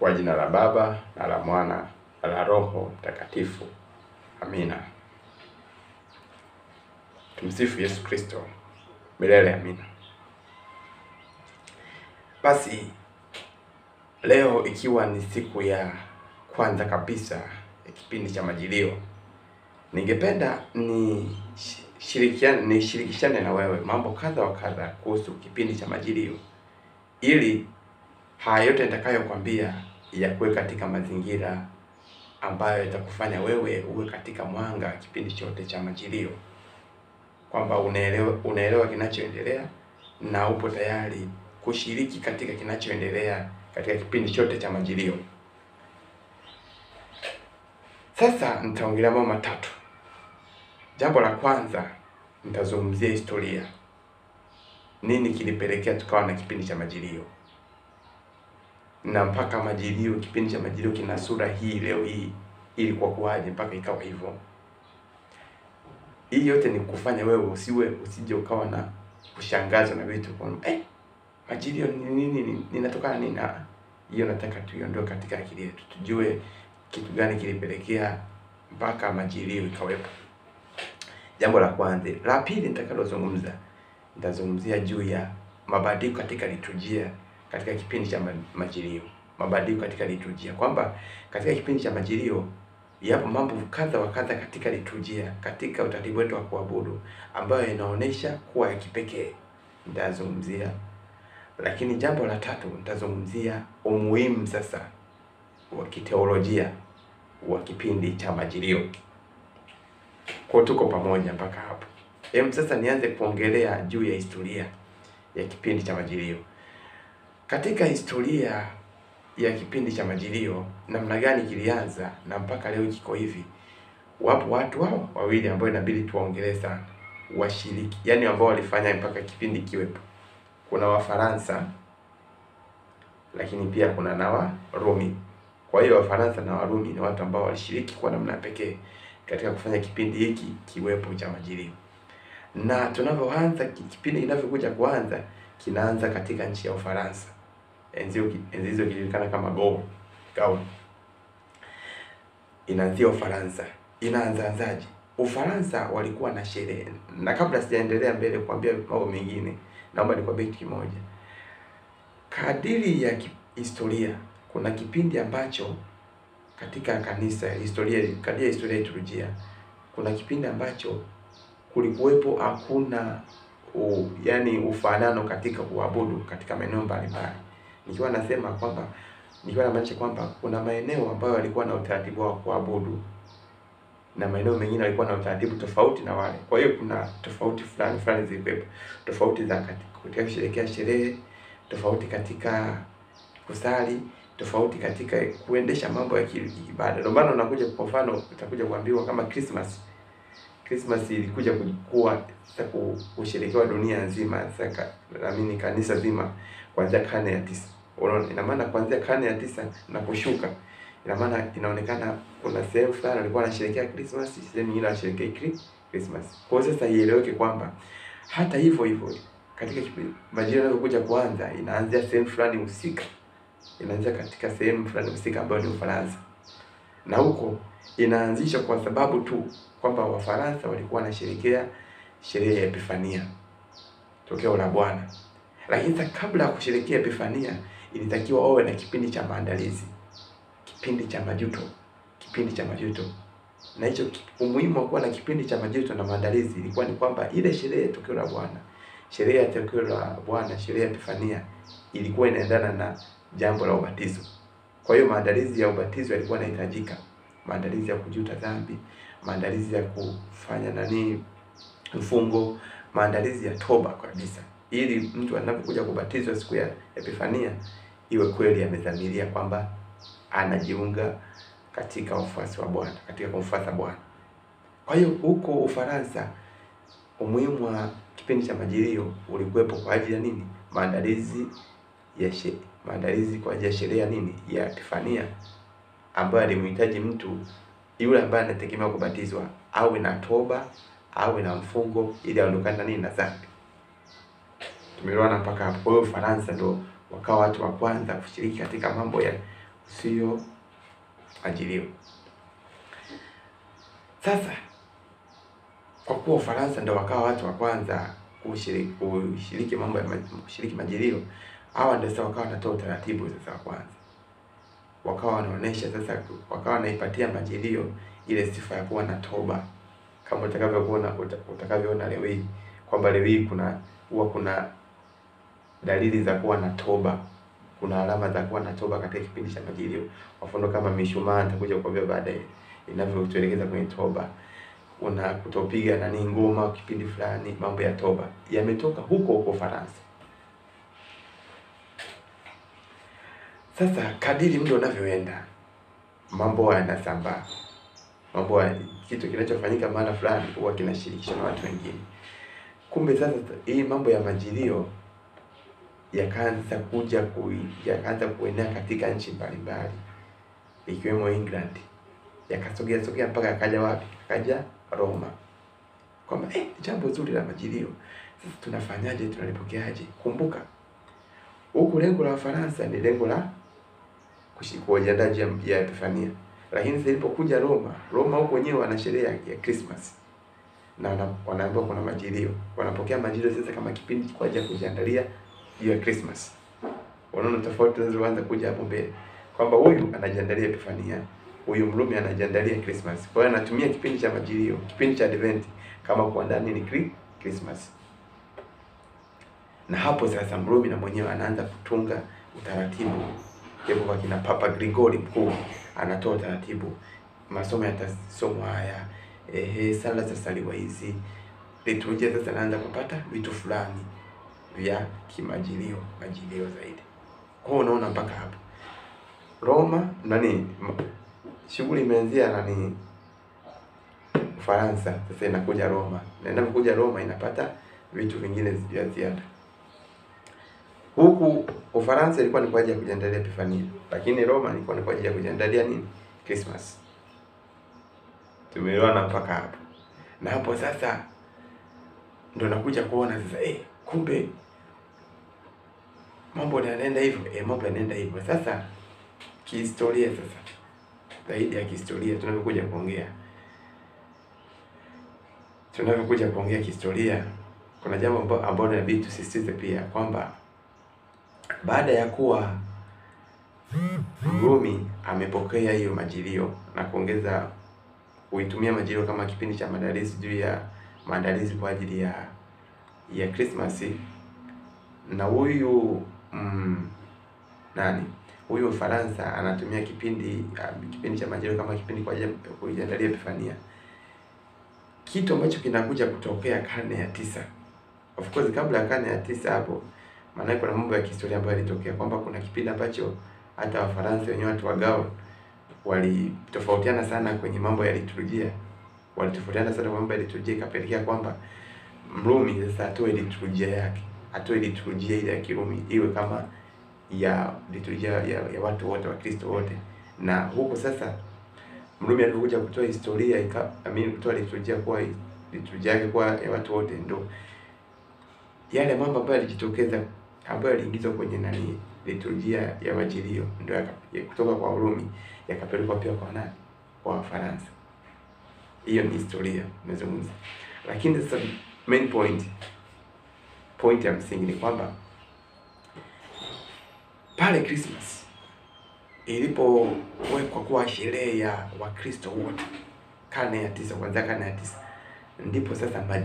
Kwa jina la Baba na la Mwana na la Roho Mtakatifu. Amina. Tumsifu Yesu Kristo. Milele amina. Basi leo ikiwa ni siku ya kwanza kabisa ya kipindi cha Majilio, ningependa nishirikishane na wewe mambo kadha wa kadha kuhusu kipindi cha Majilio, ili haya yote nitakayokuambia yakuwe katika mazingira ambayo itakufanya wewe uwe katika mwanga kipindi chote cha Majilio, kwamba unaelewa kinachoendelea na upo tayari kushiriki katika kinachoendelea katika kipindi chote cha Majilio. Sasa nitaongelea mambo matatu. Jambo la kwanza, nitazungumzia historia. Nini kilipelekea tukawa na kipindi cha Majilio, na mpaka Majilio, kipindi cha Majilio kina sura hii leo hii, ili kwa kuwaje mpaka ikawa hivyo. Hii yote ni kufanya wewe usije ukawa na kushangazwa na vitu kwa Majilio ni nini, ninatokana nini. Hiyo nataka tuiondoe katika akili yetu, tujue kitu gani kilipelekea mpaka Majilio ikawepo. Jambo la kwanza. La pili nitazungumzia juu ya mabadiliko katika liturujia katika kipindi cha Majilio. Mabadiliko katika liturujia, kwamba katika kipindi cha Majilio yapo mambo kadha wa kadha katika liturujia, katika utaratibu wetu wa kuabudu, ambayo inaonesha kuwa ya kipekee. Nitazungumzia. Lakini jambo la tatu, nitazungumzia umuhimu sasa wa kiteolojia wa kipindi cha Majilio. Kwa tuko pamoja mpaka hapo. Sasa nianze kuongelea juu ya historia ya kipindi cha Majilio. Katika historia ya kipindi cha Majilio, namna gani kilianza na mpaka leo kiko hivi, wapo watu hao wawili ambao inabidi tuwaongelee sana, washiriki, yani ambao walifanya mpaka kipindi kiwepo. Kuna Wafaransa, lakini pia kuna na Warumi. Kwa hiyo Wafaransa na Warumi ni watu ambao walishiriki kwa namna pekee katika kufanya kipindi hiki kiwepo cha Majilio. Na tunapoanza kipindi kinavyokuja kuanza, kinaanza katika nchi ya Ufaransa. Enzi hizo kilijulikana kama Gaul. Inaanzia Ufaransa. Inaanzaje? Ufaransa walikuwa na sherehe. Na kabla sijaendelea mbele kuambia mambo mengine, naomba nikwambie kitu kimoja. Kadiri ya historia, kuna kipindi ambacho katika kanisa kadiri ya historia ya liturujia, kuna kipindi ambacho kulikuwepo hakuna ufanano katika kuabudu katika maeneo mbalimbali. Nikiwa namaanisha kwamba kuna maeneo ambayo walikuwa na utaratibu wa kuabudu na maeneo mengine walikuwa na utaratibu tofauti na wale. Kwa hiyo kuna tofauti fulani zilikuwepo. Tofauti za katika kusherehekea sherehe, tofauti katika kusali, tofauti katika kuendesha mambo ya ibada. Ndio maana unakuja, kwa mfano utakuja kuambiwa kama Christmas ilikuja kuwa kusherekewa dunia nzima, naamini kanisa zima, kuanzia karne ya 9. Unaona, ina maana kuanzia karne ya 9 na kushuka, ina maana inaonekana kuna sehemu fulani walikuwa wanasherehekea Christmas, sehemu nyingine wanasherehekea Christmas. Kwa hiyo sasa ieleweke kwamba hata hivyo katika kipindi Majilio inapokuja kuanza, inaanzia sehemu fulani husika. Inaanzia katika sehemu fulani husika ambayo ni Ufaransa. Na huko inaanzishwa kwa sababu tu kwamba Wafaransa walikuwa wanasherehekea sherehe ya Epifania, tokeo la Bwana. Lakini kabla ya kusherehekea Epifania, ilitakiwa wawe na kipindi cha maandalizi, kipindi cha majuto. Na hicho umuhimu wa kuwa na kipindi cha majuto na maandalizi ilikuwa ni kwamba ile sherehe ya tokeo la Bwana, sherehe ya Epifania ilikuwa inaendana na jambo la ubatizo. Kwa hiyo maandalizi ya ubatizo yalikuwa yanahitajika, maandalizi ya kujuta dhambi, maandalizi ya kufanya mfungo, maandalizi ya toba kabisa, ili mtu anapokuja kubatizwa siku ya Epifania iwe kweli amedhamiria kwamba anajiunga katika ufuasi wa Bwana, katika kumfuata Bwana. Kwa hiyo huko Ufaransa, umuhimu wa kipindi cha Majilio ulikuwepo kwa ajili ya nini? Maandalizi kwa ajili ya sherehe ya Epifania, ambayo alimhitaji mtu yule ambaye anategemea kubatizwa awe na toba, awe na mfungo, ili aondokane na dhambi. Tumeelewana mpaka hapo? Kwa hiyo Ufaransa ndio wakawa watu wa kwanza kushiriki katika mambo ya sio majilio. Sasa kwa kuwa Ufaransa ndio wakawa watu wa kwanza kushiriki mambo ya kushiriki majilio, hawa ndio sasa wakawa wanatoa taratibu sasa wa kwanza. Wakawa wanaonesha sasa, wakawa wanaipatia majilio ile sifa ya kuwa na toba, kama utakavyoona leo hii kwamba leo hii kuna dalili za kuwa na toba, kuna alama za kuwa na toba katika kipindi cha majilio. Kwa mfano kama mishumaa, nitakuja kukwambia baadaye inavyotuelekeza kwenye toba. Una kutopiga ngoma kipindi fulani, mambo ya toba yametoka huko Ufaransa. Sasa kadiri muda unavyoenda, mambo yanasambaa. Kitu kinachofanyika mahali fulani huwa kinashirikishwa na watu wengine. Kumbe sasa hii mambo ya majilio yakaanza kuenea katika nchi mbalimbali ikiwemo England. Yakasogea mpaka akaja wapi? Akaja Roma. Kwamba jambo zuri la majilio. Sasa tunafanyaje, tunalipokeaje? Kumbuka huku lengo la Wafaransa ni lengo la kujiandaa ya Epifania. Lakini sasa ilipokuja Roma huko wenyewe wana sherehe ya Christmas. Na wanaambiwa kuna majilio. Wanapokea majilio sasa kama kipindi kwa ajili ya kujiandalia ya Christmas. Unaona tofauti zinazoanza kuja hapo mbele. Kwamba huyu anajiandalia Epifania, huyu Mrumi anajiandalia Christmas. Kwa hiyo anatumia kipindi cha majilio, kipindi cha Advent kama kuandaa Christmas. Na hapo sasa Mrumi na mwenyewe anaanza kutunga utaratibu. Hapo kwa kina Papa Grigori Mkuu anatoa taratibu. Masomo yatasomwa haya, sala zitasaliwa hizi. Liturujia sasa anaanza kupata vitu fulani vya kimajilio, majilio zaidi. Kwa unaona mpaka hapo Roma shughuli imeanzia Ufaransa, sasa inakuja Roma. Na inapokuja Roma inapata vitu vingine vya ziada. Huku Ufaransa ilikuwa ni kwa ajili ya kujiandalia Epifania, lakini Roma ilikuwa ni kwa ajili ya kujiandalia Christmas. Tumeelewana mpaka hapo. Na hapo sasa ndio nakuja kuona sasa kumbe mambo yanaenda hivyo, mambo yanaenda hivyo. Sasa kihistoria sasa, zaidi ya kihistoria tunavyokuja kuongea kihistoria, kuna jambo ambalo inabidi tusisitize pia kwamba baada ya kuwa Mrumi amepokea hiyo majilio na kuitumia majilio kama kipindi cha maandalizi kwa ajili ya Christmas, na huyu huyu Ufaransa anatumia kipindi cha majilio kama kipindi kwa ajili ya kujiandalia Epifania. Kitu ambacho kinakuja kutokea karne ya 9. Of course kabla ya karne ya 9 hapo, maana kuna mambo ya kihistoria ambayo yalitokea kwamba kuna kipindi ambacho hata Wafaransa wenyewe watu wagao walitofautiana sana kwenye mambo ya liturujia. Ikapelekea kwamba Mrumi sasa atoe liturujia ile ya Kirumi iwe kama ya liturujia ya watu wote wa Kristo wote. Na huko sasa Mrumi alikuja kutoa historia kutoa liturujia yake kwa ya watu wote, ndo yale mambo ambayo yalijitokeza ambayo yaliingizwa kwenye liturujia ya majilio ndio kutoka kwa Warumi yakapelekwa pia kwa Wafaransa. Hiyo ni historia nimezungumza. Lakini sasa main point ya msingi ni kwamba pale Christmas ilipowekwa kuwa sherehe ya Wakristo wote karne ya 9, kuanzia karne ya 9, ndipo sasa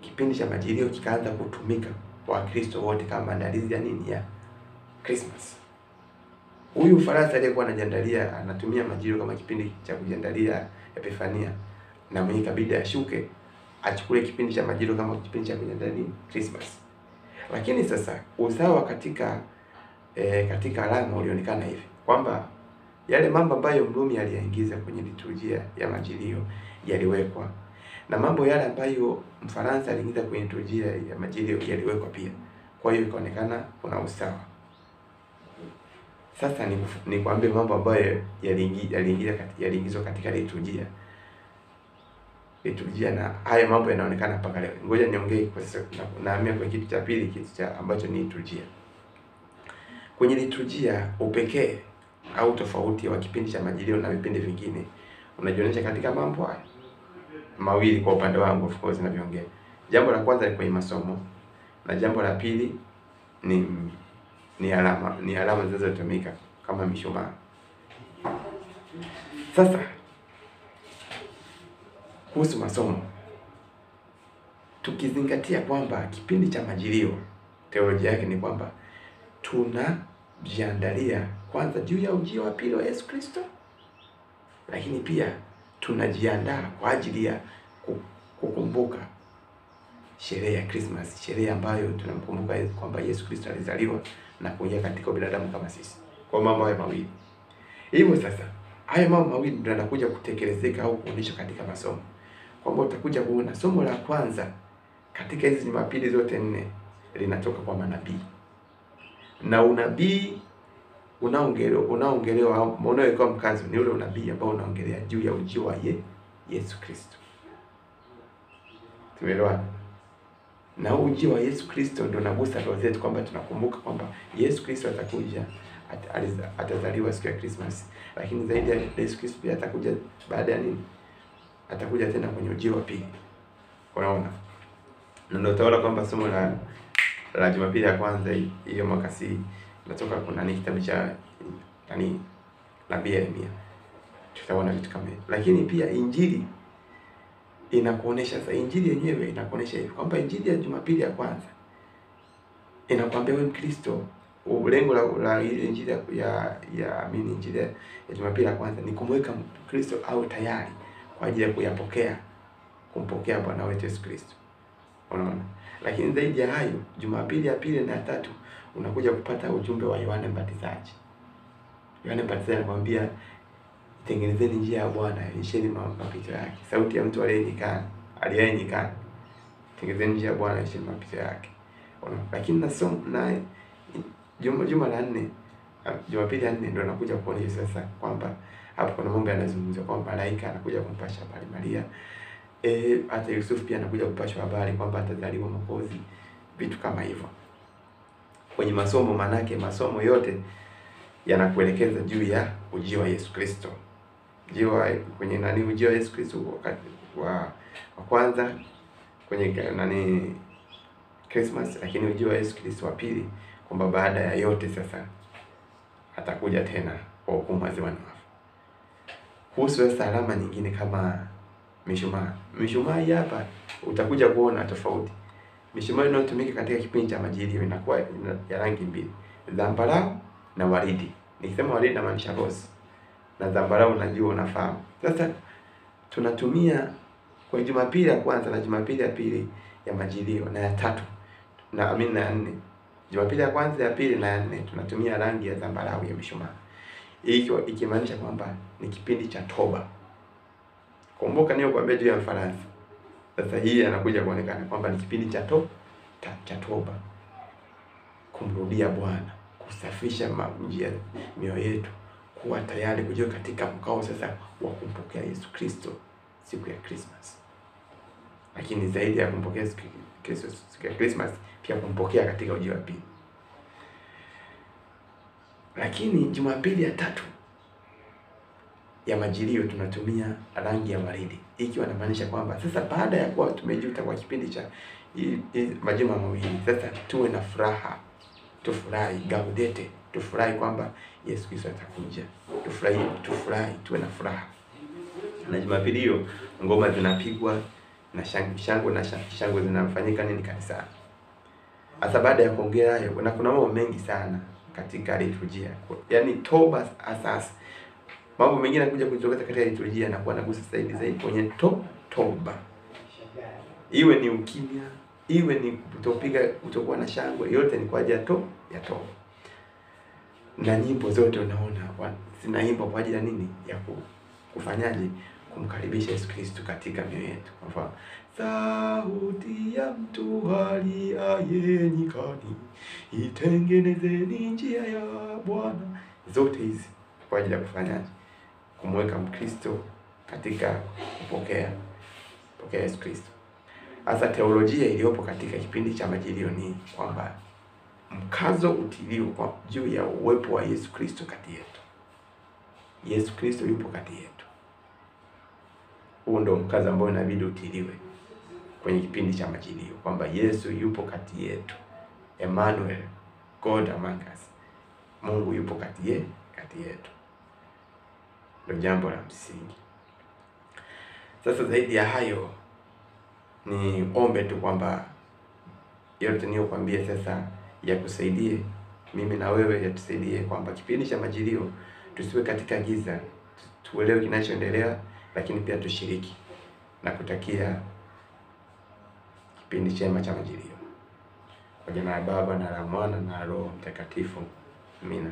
kipindi cha majilio kikaanza kutumika kwa Wakristo wote kama maandalizi ya Christmas. Huyu Ufaransa aliyekuwa anatumia majilio kama kipindi cha kujiandalia Epifania, na mwenye kabidi ashuke achukue kipindi cha majilio kama kipindi cha kujiandalia Christmas. Lakini sasa usawa katika alama ulionekana hivi kwamba yale mambo ambayo Mrumi aliyaingiza kwenye liturujia ya majilio yaliwekwa, na mambo yale ambayo Mfaransa aliingiza kwenye liturujia ya majilio yaliwekwa pia. Kwa hiyo ikaonekana kuna usawa. Sasa ni kuambia mambo ambayo yaliingizwa katika liturujia, na haya mambo yanaonekana mpaka leo. Ngoja niongee kwa sasa, nahamia kwa kitu cha pili, ambacho ni liturujia. Kwenye liturujia upekee au tofauti wa kipindi cha Majilio na vipindi vingine unajionyesha katika mambo haya mawili kwa upande wangu of course ninavyoongea. Jambo la kwanza ni kwenye masomo na jambo la pili ni alama zinazotumika kama mishumaa. Sasa kuhusu masomo, tukizingatia kwamba kipindi cha Majilio teolojia yake ni kwamba tunajiandalia kwanza juu ya ujio wa pili wa Yesu Kristo, lakini pia tunajiandaa kwa ajili ya kukumbuka sherehe ya Christmas, sherehe ambayo tunamkumbuka kwamba Yesu Kristo alizaliwa na kuingia katika binadamu kama sisi. Kwa mambo haya mawili. Hivyo sasa, haya mambo mawili ndio yanakuja kutekelezeka au kuonyeshwa katika masomo. Kwamba utakuja kuona somo la kwanza katika hizi Jumapili zote 4 linatoka kwa manabii. Na unabii unaongelewa unaowekwa mkazo ni ule unabii ambao unaongelea juu ya ujio wa Yesu Kristo. Tumeelewana? Na ujio wa Yesu Kristo ndio unagusa roho zetu kwamba tunakumbuka kwamba Yesu Kristo atakuja, atazaliwa siku ya Christmas. Lakini zaidi ya Yesu Kristo pia atakuja baada ya nini? Atakuja tena kwenye ujio wa pili. Unaona? Na ndio utaona kwamba somo la Jumapili ya kwanza hiyo mwaka si natoka kuna kitabu cha nabii Yeremia. Tutaona vitu kama hivyo. Lakini pia Injili inakuonesha sasa, Injili yenyewe inakuonesha hivi kwamba Injili ya Jumapili ya kwanza inakwambia wewe Mkristo, lengo la ile Injili Injili ya Jumapili ya kwanza ni kumweka Mkristo au tayari kwa ajili ya kumpokea Bwana wetu Yesu Kristo. Unaona? Lakini zaidi ya hayo, Jumapili ya pili na ya tatu unakuja kupata ujumbe wa Yohane Mbatizaji. Yohane Mbatizaji anakuambia tengenezeni njia ya Bwana, isheni mapito yake. Sauti ya mtu aliyenyikana. Tengenezeni njia ya Bwana, isheni mapito yake. Lakini na juma la 4, Jumapili ya 4 ndio anakuja kuonyesha sasa kwamba hapo kuna mambo yanazungumzwa kwamba malaika anakuja kumpasha habari Maria. Hata Yusuf pia anakuja kupashwa habari kwamba atazaliwa Mwokozi, vitu kama hivyo. Kwenye masomo manake masomo yote yanakuelekeza juu ya ujio wa Yesu Kristo. Ujio wa Yesu Kristo wakati wa kwanza kwenye Christmas, lakini ujio wa Yesu Kristo wa pili kwamba baada ya yote sasa atakuja tena kwa hukumu wazima na wafu. Kuhusu sasa alama nyingine kama mishumaa. Mishumaa hii hapa utakuja kuona tofauti. Mishumaa inayotumika katika kipindi cha Majilio inakuwa ya rangi mbili, zambarau na waridi. Nikisema waridi namaanisha rose, na zambarau najua unafahamu. Sasa tunatumia kwa Jumapili ya kwanza na Jumapili ya pili ya Majilio na ya tatu na ya 4. Jumapili ya kwanza, ya pili na ya 4 tunatumia rangi ya zambarau ya mishumaa. Hiyo ikimaanisha kwamba ni kipindi cha toba. Kumbuka niyo kwambia juu ya Mfaransa. Sasa hii anakuja kuonekana kwamba ni kipindi cha toba. Kumrudia Bwana, kusafisha mioyo yetu, kuwa tayari kujua katika mkao sasa wa kumpokea Yesu Kristo siku ya Christmas. Lakini zaidi ya kumpokea Kristo siku ya Christmas, pia kumpokea katika ujio wa pili. Lakini Jumapili ya tatu ya Majilio tunatumia rangi ya waridi. Ikiwa inamaanisha kwamba sasa baada ya kuwa tumejuta kwa kipindi cha majuma mawili, sasa tuwe na furaha. Tufurahi, gaudete, tufurahi kwamba Yesu Kristo atakuja. Tufurahi, tuwe na furaha. Na Jumapili hiyo ngoma zinapigwa na shangwe zinafanyika kanisani. Hasa baada ya kuongea hayo, na kuna mambo mengi sana katika liturujia. Yaani toba asasi. Mambo mengine yanakuja kujitokeza katika liturujia na kuwa nagusa zaidi kwenye toba. Iwe ni ukimya, iwe ni kutokuwa na shangwe, yote ni kwa ajili ya toba. Na nyimbo zote unaona zinaimbwa kwa ajili ya nini? Ya kufanyaje? Kumkaribisha Yesu Kristo katika mioyo yetu. Kwa mfano, sauti ya mtu aliye nyikani, itengenezeni njia ya Bwana. Zote hizi kwa ajili ya kufanyaje? Kumweka Mkristo katika kupokea Yesu Kristo. Hasa teolojia iliyopo katika kipindi cha Majilio ni kwamba mkazo utiliwe kwa juu ya uwepo wa Yesu Kristo kati yetu. Yesu Kristo yupo kati yetu. Huo ndio mkazo ambao inabidi utiliwe kwenye kipindi cha Majilio, kwamba Yesu yupo kati yetu. Emmanuel, God among us. Mungu yupo kati yetu. Ndio jambo la msingi. Sasa zaidi ya hayo, ni ombe tu kwamba yote niyokuambia sasa yakusaidie mimi na wewe, yatusaidie kwamba kipindi cha Majilio tusiwe katika giza, tuelewe kinachoendelea, lakini pia tushiriki, na kutakia kipindi chema cha Majilio. Kwa jina la Baba na la Mwana na Roho Mtakatifu. Amina.